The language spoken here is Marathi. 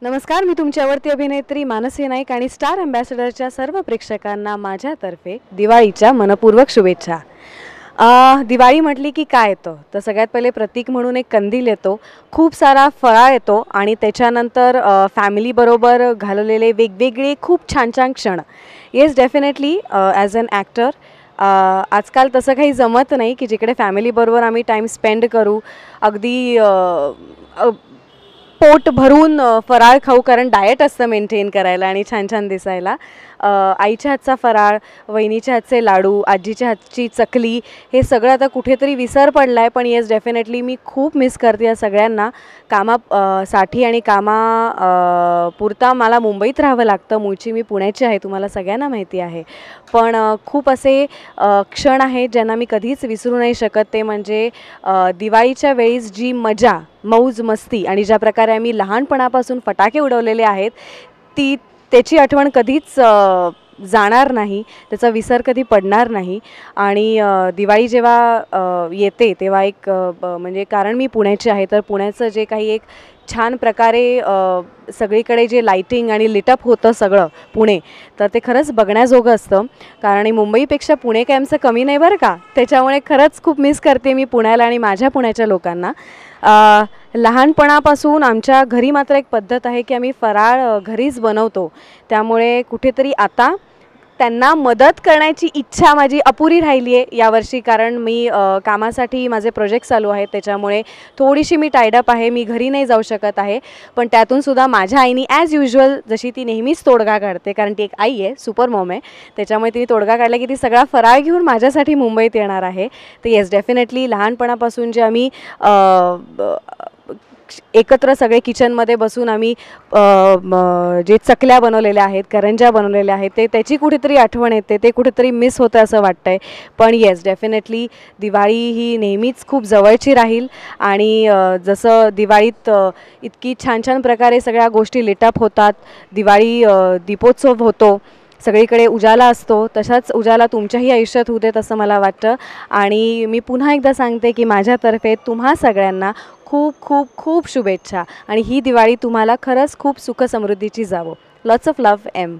नमस्कार, मी तुमच्यावरती अभिनेत्री मानसी नाईक आणि स्टार अँबॅसेडरच्या सर्व प्रेक्षकांना माझ्यातर्फे दिवाळीच्या मनपूर्वक शुभेच्छा। दिवाळी म्हटली की काय येतं तर सगळ्यात पहिले प्रतीक म्हणून एक कंदील येतो, खूप सारा फराळ येतो आणि त्याच्यानंतर फॅमिलीबरोबर घालवलेले वेगवेगळे खूप छान छान क्षण। Yes definitely as an actor आजकाल तसं काही जमत नाही की जिकडे फॅमिलीबरोबर आम्ही टाईम स्पेंड करू, अगदी पोट भरून फराळ खाऊ, कारण डाएट असतं मेंटेन करायला आणि छान छान दिसायला। आईच्या हातचा फराळ, वहिनीच्या हातचे लाडू, आजीच्या हातची चकली, हे सगळं आता कुठेतरी विसर पडला आहे। पण येस डेफिनेटली मी खूप मिस करते या सगळ्यांना। साठी आणि पुरता मला मुंबईत राहावं लागतं, मूळची मी पुण्याची आहे, तुम्हाला सगळ्यांना माहिती आहे। पण खूप असे क्षण आहेत ज्यांना मी कधीच विसरू नाही शकत, ते म्हणजे दिवाळीच्या वेळेस जी मजा, मौज मस्ती आणि ज्या प्रकारे आम्ही लहानपणापासून फटाके उडवलेले आहेत, त्याची आठवण कधीच जाणार नाही, त्याचा विसर कधी पडणार नाही। आणि दिवाळी जेव्हा येते तेव्हा एक म्हणजे कारण मी पुण्याची आहे, तर पुण्याचं जे काही एक छान प्रकारे सगळीकडे जे लाइटिंग आणि लिटअप होतं सगळं पुणे, तर ते खरंच बघण्याजोगं असतं। कारण मुंबईपेक्षा पुणे काय आमचं कमी नाही बरं का, त्याच्यामुळे खरंच खूप मिस करते मी पुण्याला आणि माझ्या पुण्याच्या लोकांना। लहानपणापासून आमच्या घरी मात्र एक पद्धत आहे की आम्ही फराळ घरीच बनवतो, त्यामुळे कुठेतरी आता त्यांना मदत करण्याची इच्छा माझी अपुरी राहिली आहे यावर्षी, कारण मी कामासाठी माझे प्रोजेक्ट चालू आहेत, त्याच्यामुळे थोडीशी मी टाईड अप आहे, मी घरी नाही जाऊ शकत आहे। पण त्यातूनसुद्धा माझ्या आईने ॲज युज्युअल, जशी ती नेहमीच तोडगा काढते, कारण ती एक आई आहे, सुपर मॉम आहे, त्याच्यामुळे तिने तोडगा काढला की ती सगळा फराळ घेऊन माझ्यासाठी मुंबईत येणार आहे। तर येस डेफिनेटली लहानपणापासून जे आम्ही एकत्र सगळे किचनमध्ये बसून आम्ही जे चकल्या बनवलेल्या आहेत, करंज्या बनवलेल्या आहेत, त्याची कुठेतरी आठवण येते, ते कुठेतरी मिस होतं असं वाटतं आहे। पण येस डेफिनेटली दिवाळी ही नेहमीच खूप जवळची राहील आणि जसं दिवाळीत इतकी छान छान प्रकारे सगळ्या गोष्टी लिटअप होतात, दिवाळी दीपोत्सव होतो, सगळीकडे उजाला असतो, तशाच उजाला तुमच्याही आयुष्यात होऊ देत असं मला वाटतं। आणि मी पुन्हा एकदा सांगते की माझ्यातर्फे तुम्हा सगळ्यांना खूप खूप खूप शुभेच्छा आणि ही दिवाळी तुम्हाला खरंच खूप सुख समृद्धीची जावो। Lots of love, M.